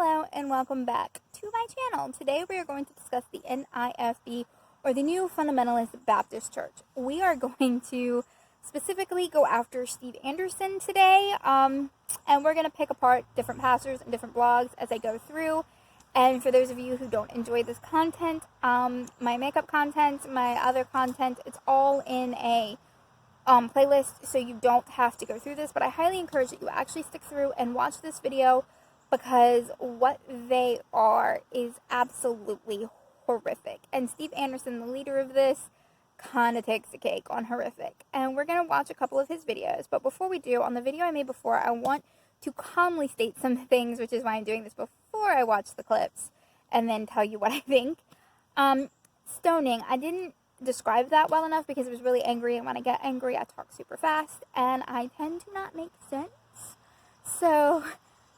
Hello and welcome back to my channel. Today we are going to discuss the NIFB, or the New Fundamentalist Baptist Church. We are going to specifically go after Steve Anderson today, and we're going to pick apart different pastors and different blogs as I go through. And for those of you who don't enjoy this content, my makeup content, my other content, it's all in a playlist, so you don't have to go through this, but I highly encourage that you actually stick through and watch this video, because what they are is absolutely horrific. And Steve Anderson, the leader of this, kind of takes the cake on horrific. And we're going to watch a couple of his videos. But before we do, on the video I made before, I want to calmly state some things, which is why I'm doing this before I watch the clips, and then tell you what I think. Stoning, I didn't describe that well enough because it was really angry, and when I get angry, I talk super fast, and I tend to not make sense. So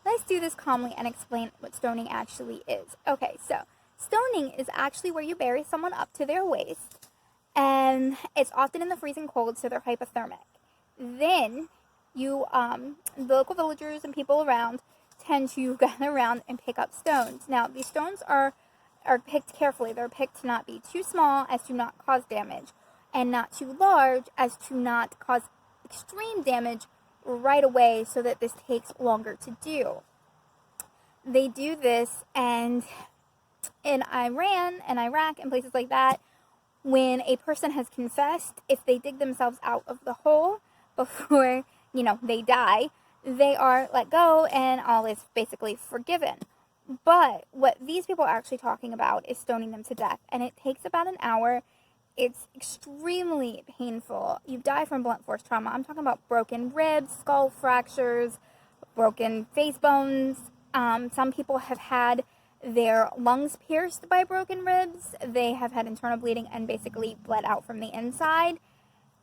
let's do this calmly and explain what stoning actually is. Okay, so stoning is actually where you bury someone up to their waist, and it's often in the freezing cold, so they're hypothermic. Then you, the local villagers and people around tend to gather around and pick up stones. Now, these stones are picked carefully. They're picked to not be too small as to not cause damage, and not too large as to not cause extreme damage right away, so that this takes longer to do. They do this, and in Iran and Iraq and places like that, when a person has confessed, if they dig themselves out of the hole before, they die, they are let go and all is basically forgiven. But what these people are actually talking about is stoning them to death, and it takes about an hour. It's extremely painful. You die from blunt force trauma. I'm talking about broken ribs, skull fractures, broken face bones. Some people have had their lungs pierced by broken ribs. They have had internal bleeding and basically bled out from the inside.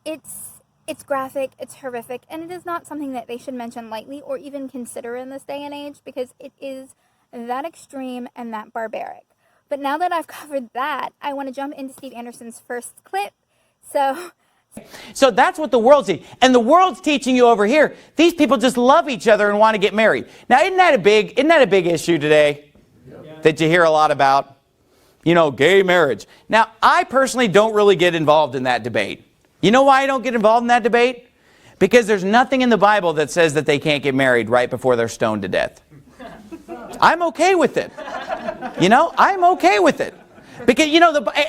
It's graphic, it's horrific, and it is not something that they should mention lightly or even consider in this day and age, because it is that extreme and that barbaric. But now that I've covered that, I want to jump into Steve Anderson's first clip. So that's what the world's teaching. And the world's teaching you over here, these people just love each other and want to get married. Now, isn't that a big issue today? Yep. That you hear a lot about? Gay marriage. Now, I personally don't really get involved in that debate. You know why I don't get involved in that debate? Because there's nothing in the Bible that says that they can't get married right before they're stoned to death. I'm okay with it. I'm okay with it. Because,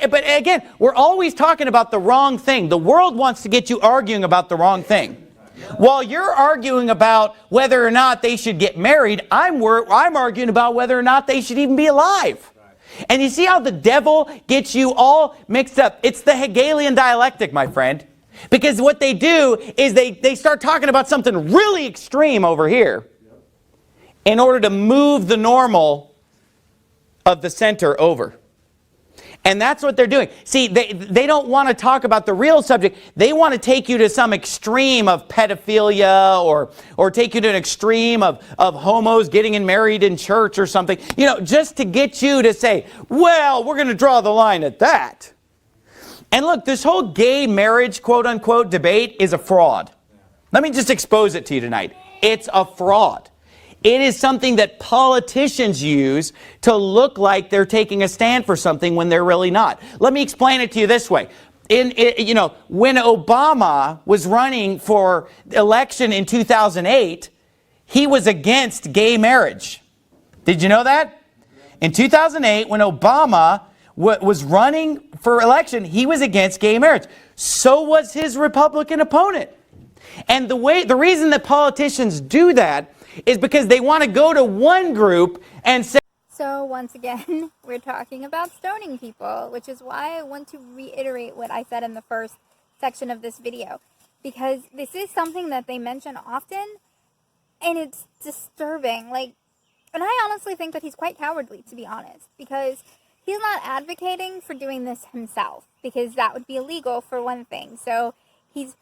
but again, we're always talking about the wrong thing. The world wants to get you arguing about the wrong thing. While you're arguing about whether or not they should get married, I'm arguing about whether or not they should even be alive. And you see how the devil gets you all mixed up? It's the Hegelian dialectic, my friend. Because what they do is they start talking about something really extreme over here in order to move the normal of the center over. And that's what they're doing. See, they don't want to talk about the real subject. They want to take you to some extreme of pedophilia, or take you to an extreme of homos getting married in church or something. Just to get you to say, well, we're going to draw the line at that. And look, this whole gay marriage, quote unquote, debate is a fraud. Let me just expose it to you tonight. It's a fraud. It is something that politicians use to look like they're taking a stand for something when they're really not. Let me explain it to you this way. When Obama was running for election in 2008, he was against gay marriage. Did you know that? In 2008, when Obama was running for election, he was against gay marriage. So was his Republican opponent. And the reason that politicians do that is because they want to go to one group and say... So once again, we're talking about stoning people, which is why I want to reiterate what I said in the first section of this video. Because this is something that they mention often, and it's disturbing. And I honestly think that he's quite cowardly, to be honest, because he's not advocating for doing this himself, because that would be illegal for one thing. So he's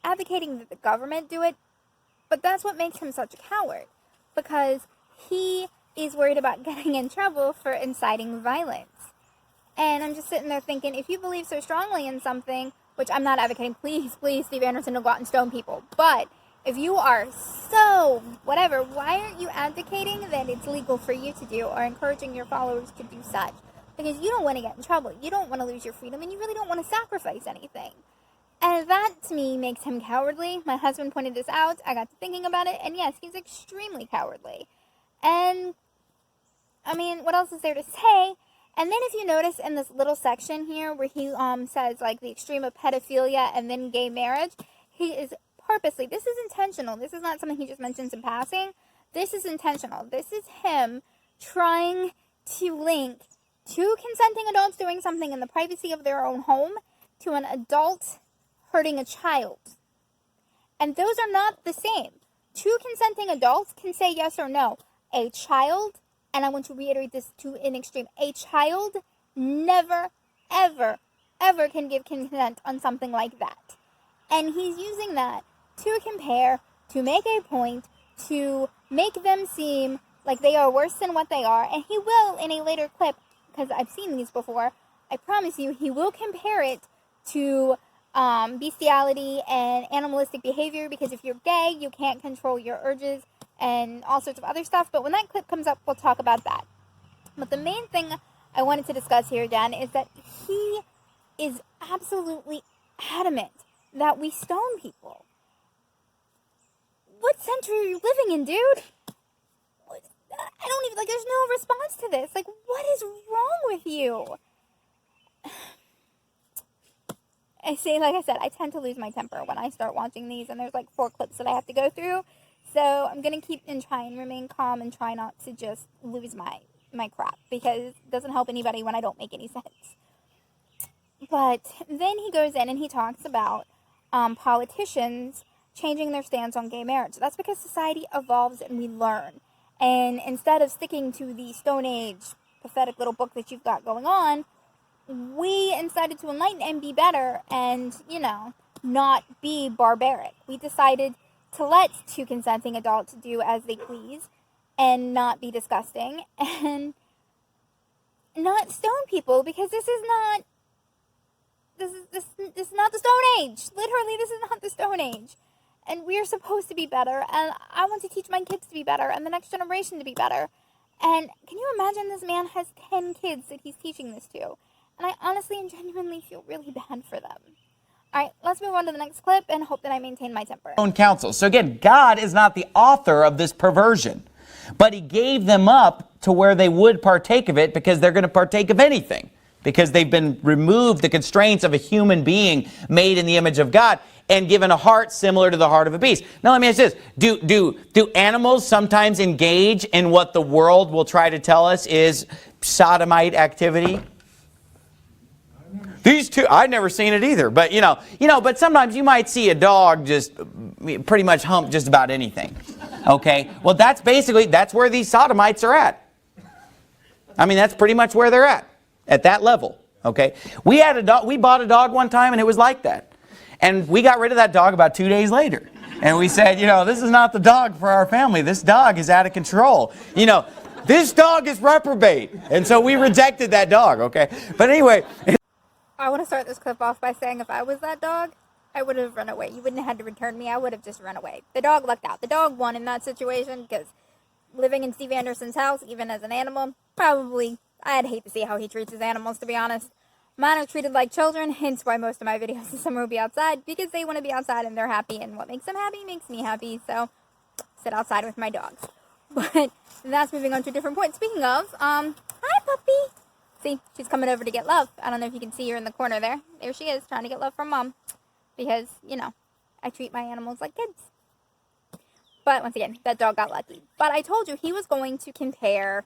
advocating that the government do it. But that's what makes him such a coward, because he is worried about getting in trouble for inciting violence. And I'm just sitting there thinking, if you believe so strongly in something, which I'm not advocating, please, Steve Anderson, don't go out and stone people. But If you are so whatever, why aren't you advocating that it's legal for you to do or encouraging your followers to do such? Because you don't want to get in trouble. You don't want to lose your freedom, and you really don't want to sacrifice anything. And that, to me, makes him cowardly. My husband pointed this out. I got to thinking about it, and yes, he's extremely cowardly. And, I mean, what else is there to say? And then if you notice in this little section here where he says, like, the extreme of pedophilia and then gay marriage, he is purposely, this is intentional. This is not something he just mentions in passing. This is intentional. This is him trying to link two consenting adults doing something in the privacy of their own home to an adult hurting a child. And those are not the same. Two consenting adults can say yes or no. A child, and I want to reiterate this to an extreme, a child never, ever, ever can give consent on something like that. And he's using that to compare, to make a point, to make them seem like they are worse than what they are. And he will, in a later clip, because I've seen these before, I promise you, he will compare it to bestiality and animalistic behavior, because if you're gay, you can't control your urges and all sorts of other stuff. But when that clip comes up, we'll talk about that. But the main thing I wanted to discuss here, again, is that he is absolutely adamant that we stone people. What century are you living in, dude? I don't even, like, there's no response to this. Like, what is wrong with you? I say, like I said, I tend to lose my temper when I start watching these, and there's like 4 clips that I have to go through. So I'm going to keep and try and remain calm and try not to just lose my crap, because it doesn't help anybody when I don't make any sense. But then he goes in and he talks about politicians changing their stance on gay marriage. That's because society evolves and we learn. And instead of sticking to the Stone Age pathetic little book that you've got going on, we decided to enlighten and be better and, you know, not be barbaric. We decided to let two consenting adults do as they please and not be disgusting and not stone people, because this is not the Stone Age. Literally, this is not the Stone Age. And we are supposed to be better, and I want to teach my kids to be better and the next generation to be better. And can you imagine, this man has 10 kids that he's teaching this to? And I honestly and genuinely feel really bad for them. All right, let's move on to the next clip and hope that I maintain my temper. Own counsel. So again, God is not the author of this perversion, but he gave them up to where they would partake of it, because they're going to partake of anything, because they've been removed the constraints of a human being made in the image of God and given a heart similar to the heart of a beast. Now let me ask this. Do animals sometimes engage in what the world will try to tell us is sodomite activity? These two, I've never seen it either, but but sometimes you might see a dog just pretty much hump just about anything. Okay? Well, that's where these sodomites are at. I mean, that's pretty much where they're at that level. Okay? We bought a dog one time and it was like that. And we got rid of that dog about 2 days later. And we said, this is not the dog for our family. This dog is out of control. This dog is reprobate. And so we rejected that dog, okay? But anyway. I want to start this clip off by saying, if I was that dog, I would have run away. You wouldn't have had to return me. I would have just run away. The dog lucked out. The dog won in that situation, because living in Steve Anderson's house, even as an animal, probably, I'd hate to see how he treats his animals, to be honest. Mine are treated like children, hence why most of my videos this summer will be outside, because they want to be outside and they're happy, and what makes them happy makes me happy, so sit outside with my dogs. But that's moving on to a different point. Speaking of, hi puppy! See, she's coming over to get love. I don't know if you can see her in the corner there. There she is, trying to get love from Mom, because, I treat my animals like kids. But once again, that dog got lucky. But I told you he was going to compare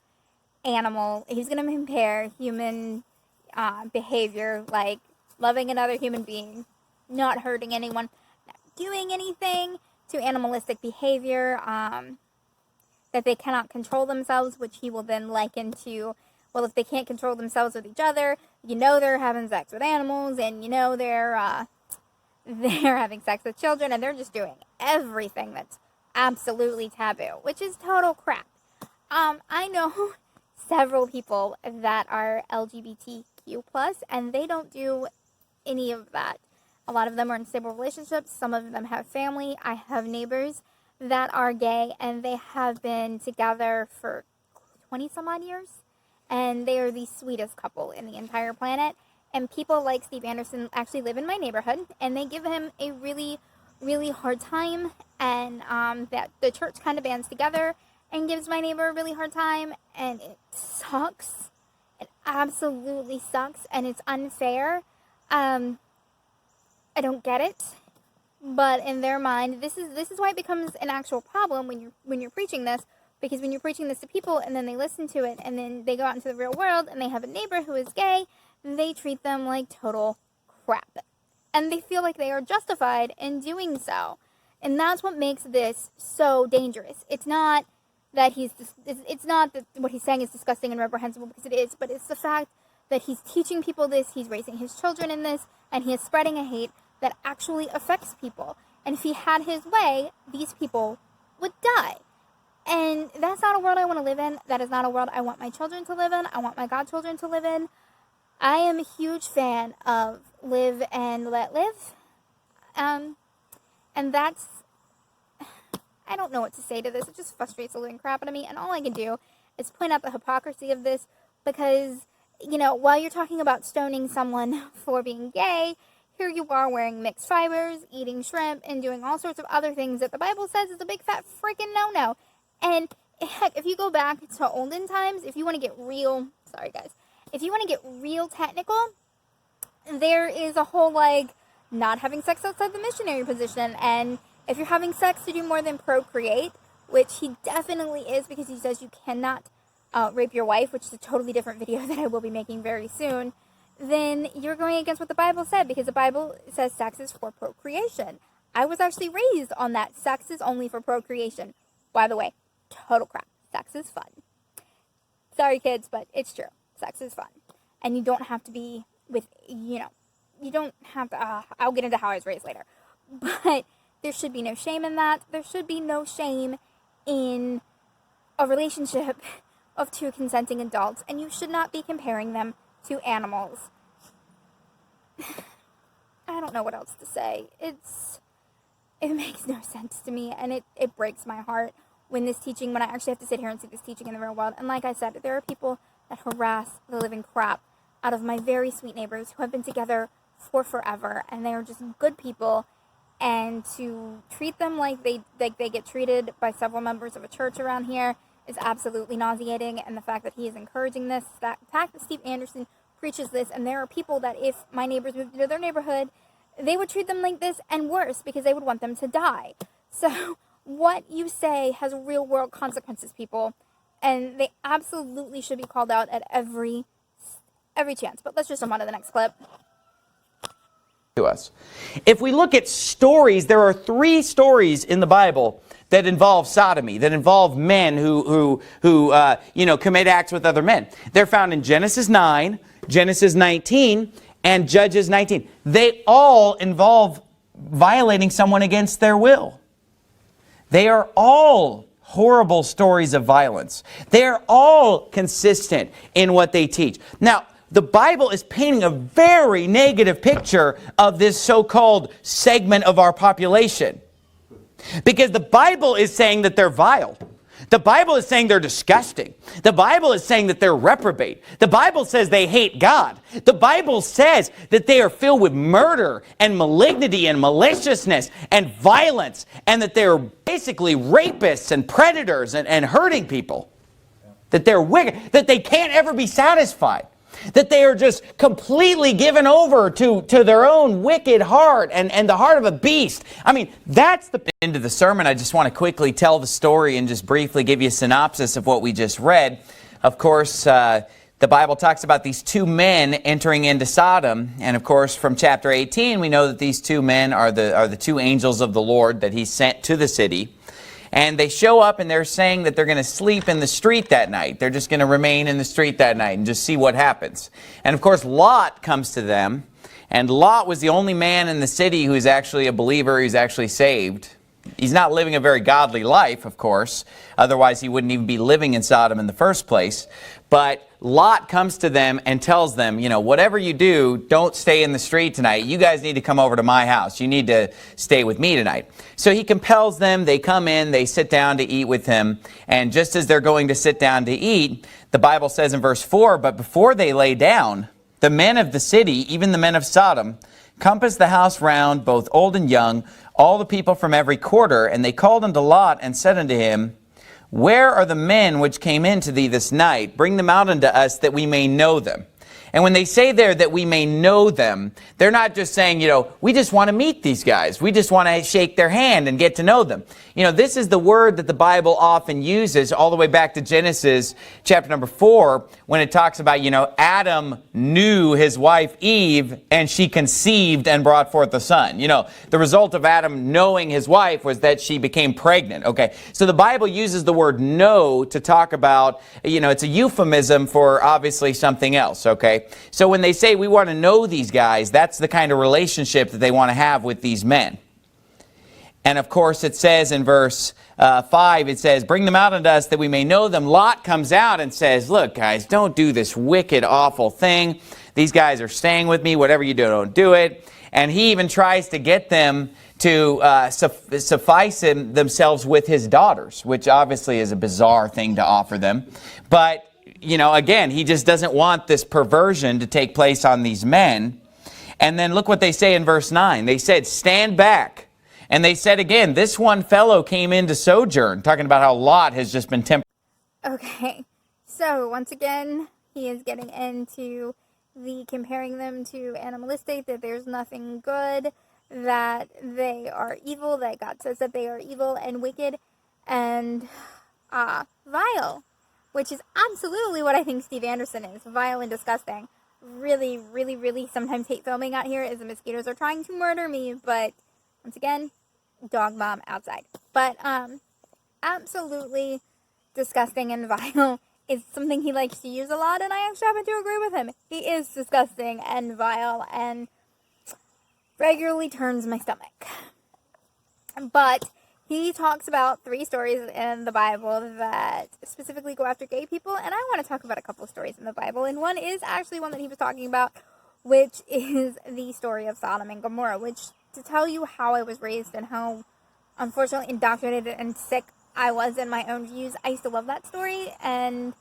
he's going to compare human behavior, like loving another human being, not hurting anyone, not doing anything, to animalistic behavior, that they cannot control themselves, which he will then liken to, well, if they can't control themselves with each other, they're having sex with animals, and they're having sex with children, and they're just doing everything that's absolutely taboo, which is total crap. I know several people that are LGBTQ+, and they don't do any of that. A lot of them are in stable relationships. Some of them have family. I have neighbors that are gay, and they have been together for 20 some odd years, and they are the sweetest couple in the entire planet. And people like Steve Anderson actually live in my neighborhood, and they give him a really, really hard time, and that the church kind of bands together and gives my neighbor a really hard time, and it sucks. It absolutely sucks, and it's unfair. I don't get it, but in their mind, this is why it becomes an actual problem when you're preaching this, because when you're preaching this to people and then they listen to it and then they go out into the real world and they have a neighbor who is gay, they treat them like total crap, and they feel like they are justified in doing so, and that's what makes this so dangerous. It's not that it's not that what he's saying is disgusting and reprehensible, because it is, but it's the fact that he's teaching people this, he's raising his children in this, and he is spreading a hate that actually affects people. And if he had his way, these people would die. And that's not a world I want to live in. That is not a world I want my children to live in. I want my godchildren to live in. I am a huge fan of live and let live. And that's, I don't know what to say to this. It just frustrates the living crap out of me. And all I can do is point out the hypocrisy of this, because, you know, while you're talking about stoning someone for being gay, here you are wearing mixed fibers, eating shrimp, and doing all sorts of other things that the Bible says is a big fat freaking no-no. And heck, if you go back to olden times, if you want to get real, sorry guys, if you want to get real technical, there is a whole, like, not having sex outside the missionary position, and if you're having sex to do more than procreate, which he definitely is, because he says you cannot rape your wife, which is a totally different video that I will be making very soon, then you're going against what the Bible said, because the Bible says sex is for procreation. I was actually raised on that. Sex is only for procreation. By the way, total crap. Sex is fun. Sorry, kids, but it's true. Sex is fun. And you don't have to be with, you know, you don't have to, I'll get into how I was raised later. But there should be no shame in that. There should be no shame in a relationship of two consenting adults, and you should not be comparing them to animals. I don't know what else to say. It makes no sense to me, and it breaks my heart when I actually have to sit here and see this teaching in the real world. And like I said, there are people that harass the living crap out of my very sweet neighbors who have been together for forever, and they are just good people, and to treat them like they get treated by several members of a church around here is absolutely nauseating. And the fact that he is encouraging this, the fact that Steve Anderson preaches this, and there are people that if my neighbors moved into their neighborhood, they would treat them like this and worse, because they would want them to die. So what you say has real world consequences, people, and they absolutely should be called out at every chance. But let's just jump on to the next clip. To us. If we look at stories, there are 3 stories in the Bible that involve sodomy, that involve men who commit acts with other men. They're found in Genesis 9, Genesis 19, and Judges 19. They all involve violating someone against their will. They are all horrible stories of violence. They are all consistent in what they teach. Now, the Bible is painting a very negative picture of this so-called segment of our population. Because the Bible is saying that they're vile. The Bible is saying they're disgusting. The Bible is saying that they're reprobate. The Bible says they hate God. The Bible says that they are filled with murder and malignity and maliciousness and violence, and that they're basically rapists and predators and hurting people. That they're wicked, that they can't ever be satisfied. That they are just completely given over to their own wicked heart and the heart of a beast. I mean, that's the end of the sermon. I just want to quickly tell the story and just briefly give you a synopsis of what we just read. Of course, the Bible talks about these 2 men entering into Sodom. And of course, from chapter 18, we know that these 2 men are the 2 angels of the Lord that he sent to the city. And they show up and they're saying that they're going to sleep in the street that night. They're just going to remain in the street that night and just see what happens. And of course, Lot comes to them. And Lot was the only man in the city who's actually a believer, who's actually saved. He's not living a very godly life, of course. Otherwise, he wouldn't even be living in Sodom in the first place. But Lot comes to them and tells them, you know, whatever you do, don't stay in the street tonight. You guys need to come over to my house. You need to stay with me tonight. So he compels them. They come in. They sit down to eat with him. And just as they're going to sit down to eat, the Bible says in verse 4, but before they lay down, the men of the city, even the men of Sodom, compassed the house round, both old and young, all the people from every quarter. And they called unto Lot and said unto him, where are the men which came in to thee this night? Bring them out unto us that we may know them. And when they say there that we may know them, they're not just saying, you know, we just want to meet these guys. We just want to shake their hand and get to know them. You know, this is the word that the Bible often uses all the way back to Genesis chapter number 4, when it talks about, you know, Adam knew his wife Eve and she conceived and brought forth a son. You know, the result of Adam knowing his wife was that she became pregnant. Okay, so the Bible uses the word know to talk about, you know, it's a euphemism for obviously something else. Okay. So when they say we want to know these guys, that's the kind of relationship that they want to have with these men. And of course it says in verse 5, it says, bring them out unto us that we may know them. Lot comes out and says, look guys, don't do this wicked, awful thing. These guys are staying with me. Whatever you do, don't do it. And he even tries to get them to suffice themselves with his daughters, which obviously is a bizarre thing to offer them. But you know, again, he just doesn't want this perversion to take place on these men. And then look what they say in verse 9. They said, stand back. And they said again, this one fellow came in to sojourn, talking about how Lot has just been tempted. Okay, so once again, he is getting into the comparing them to animalistic, that there's nothing good, that they are evil, that God says that they are evil and wicked and vile. Which is absolutely what I think Steve Anderson is. Vile and disgusting. Really, really, really sometimes hate filming out here as the mosquitoes are trying to murder me. But, once again, dog mom outside. But, absolutely disgusting and vile is something he likes to use a lot. And I actually happen to agree with him. He is disgusting and vile and regularly turns my stomach. But he talks about 3 stories in the Bible that specifically go after gay people, and I want to talk about a couple of stories in the Bible, and one is actually one that he was talking about, which is the story of Sodom and Gomorrah, which, to tell you how I was raised and how unfortunately indoctrinated and sick I was in my own views, I used to love that story, and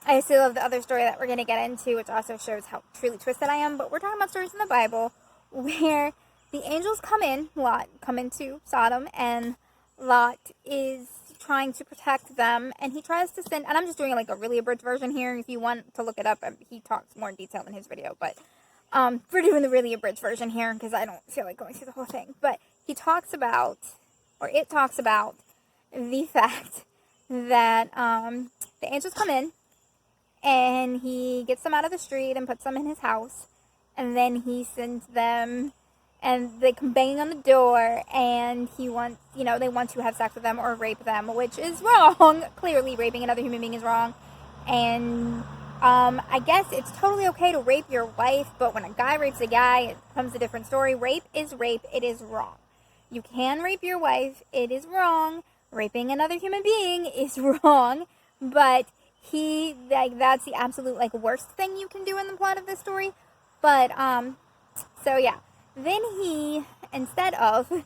I used to love the other story that we're going to get into, which also shows how truly twisted I am, but we're talking about stories in the Bible where the angels come into Sodom, and Lot is trying to protect them, and he tries to send, and I'm just doing like a really abridged version here. If you want to look it up, he talks more in detail in his video, but we're doing the really abridged version here because I don't feel like going through the whole thing. But he talks about, or it talks about, the fact that the angels come in, and he gets them out of the street and puts them in his house, and then he sends them, and they come banging on the door, and he wants, you know, they want to have sex with them or rape them, which is wrong. Clearly, raping another human being is wrong. And I guess it's totally okay to rape your wife, but when a guy rapes a guy, it becomes a different story. Rape is rape. It is wrong. You can rape your wife. It is wrong. Raping another human being is wrong. But that's the absolute, like, worst thing you can do in the plot of this story. But, so yeah. Then he, instead of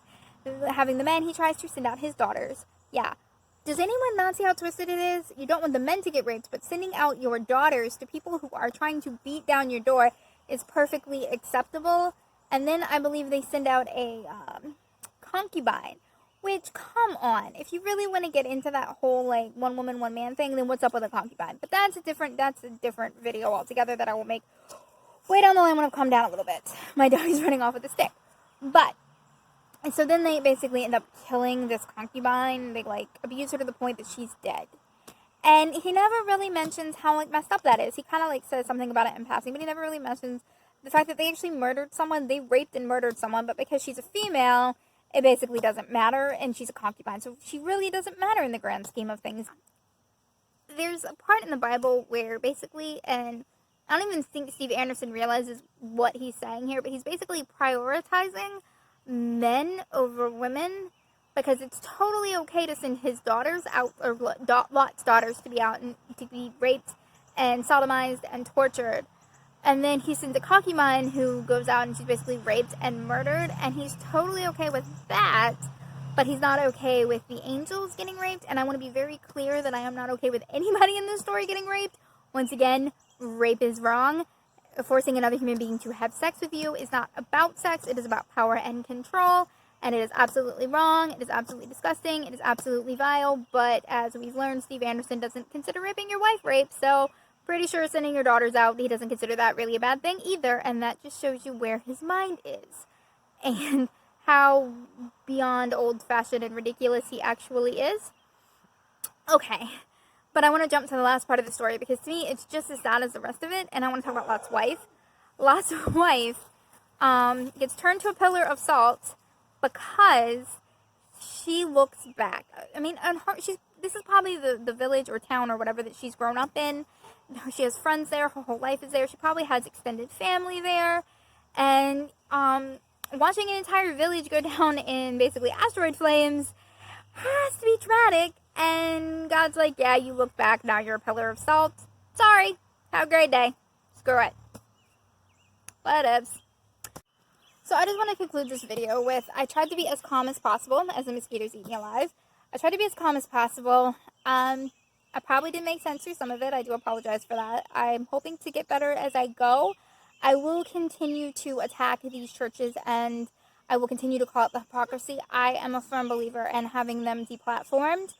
having the men, he tries to send out his daughters. Yeah. Does anyone not see how twisted it is? You don't want the men to get raped, but sending out your daughters to people who are trying to beat down your door is perfectly acceptable. And then I believe they send out a concubine, which, come on. If you really want to get into that whole, like, one woman, one man thing, then what's up with a concubine? But that's a different video altogether that I will make way down the line when I've calmed down a little bit. My dog's running off with a stick. But, and so then they basically end up killing this concubine. They, like, abuse her to the point that she's dead. And he never really mentions how, like, messed up that is. He kind of, like, says something about it in passing, but he never really mentions the fact that they actually murdered someone. They raped and murdered someone, but because she's a female, it basically doesn't matter, and she's a concubine. So she really doesn't matter in the grand scheme of things. There's a part in the Bible where basically, and I don't even think Steve Anderson realizes what he's saying here, but he's basically prioritizing men over women, because it's totally okay to send his daughters out, or Lot's daughters to be out and to be raped and sodomized and tortured. And then he sends a concubine who goes out and she's basically raped and murdered, and he's totally okay with that, but he's not okay with the angels getting raped. And I want to be very clear that I am not okay with anybody in this story getting raped. Once again, rape is wrong. Forcing another human being to have sex with you is not about sex. It is about power and control. And it is absolutely wrong. It is absolutely disgusting. It is absolutely vile. But as we've learned, Steve Anderson doesn't consider raping your wife rape. So pretty sure sending your daughters out, he doesn't consider that really a bad thing either. And that just shows you where his mind is. And how beyond old-fashioned and ridiculous he actually is. Okay. But I want to jump to the last part of the story, because to me it's just as sad as the rest of it. And I want to talk about Lot's wife. Lot's wife gets turned to a pillar of salt because she looks back. I mean, this is probably the village or town or whatever that she's grown up in. She has friends there. Her whole life is there. She probably has extended family there. And watching an entire village go down in basically asteroid flames has to be traumatic. And God's like, yeah, you look back. Now you're a pillar of salt. Sorry. Have a great day. Screw it. Whatevs. So I just want to conclude this video with, I tried to be as calm as possible as the mosquitoes eat me alive. I tried to be as calm as possible. I probably didn't make sense through some of it. I do apologize for that. I'm hoping to get better as I go. I will continue to attack these churches, and I will continue to call it the hypocrisy. I am a firm believer in having them deplatformed.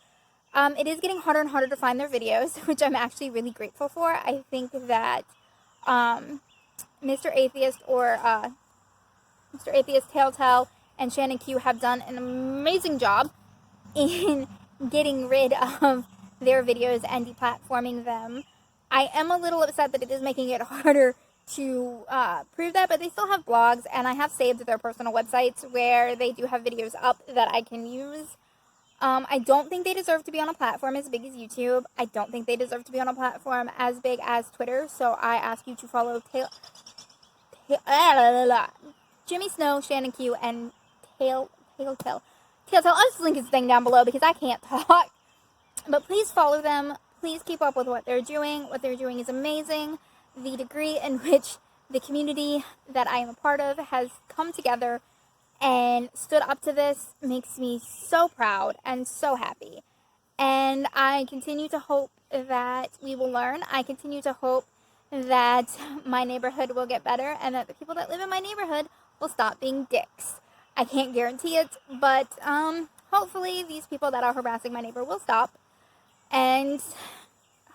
It is getting harder and harder to find their videos, which I'm actually really grateful for. I think that Mr. Atheist Telltale and Shannon Q have done an amazing job in getting rid of their videos and deplatforming them. I am a little upset that it is making it harder to prove that, but they still have blogs, and I have saved their personal websites where they do have videos up that I can use. I don't think they deserve to be on a platform as big as YouTube. I don't think they deserve to be on a platform as big as Twitter, so I ask you to follow Jimmy Snow, Shannon Q, and Telltale. I'll just link his thing down below because I can't talk. But please follow them. Please keep up with what they're doing. What they're doing is amazing. The degree in which the community that I am a part of has come together and stood up to this makes me so proud and so happy. And I continue to hope that we will learn. I continue to hope that my neighborhood will get better and that the people that live in my neighborhood will stop being dicks. I can't guarantee it, but hopefully these people that are harassing my neighbor will stop. And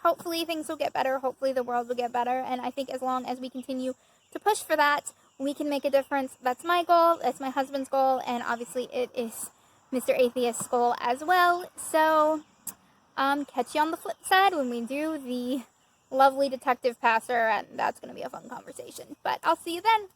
hopefully things will get better. Hopefully the world will get better. And I think as long as we continue to push for that, we can make a difference. That's my goal. That's my husband's goal. And obviously it is Mr. Atheist's goal as well. So, catch you on the flip side when we do the lovely detective passer. And that's going to be a fun conversation. But I'll see you then.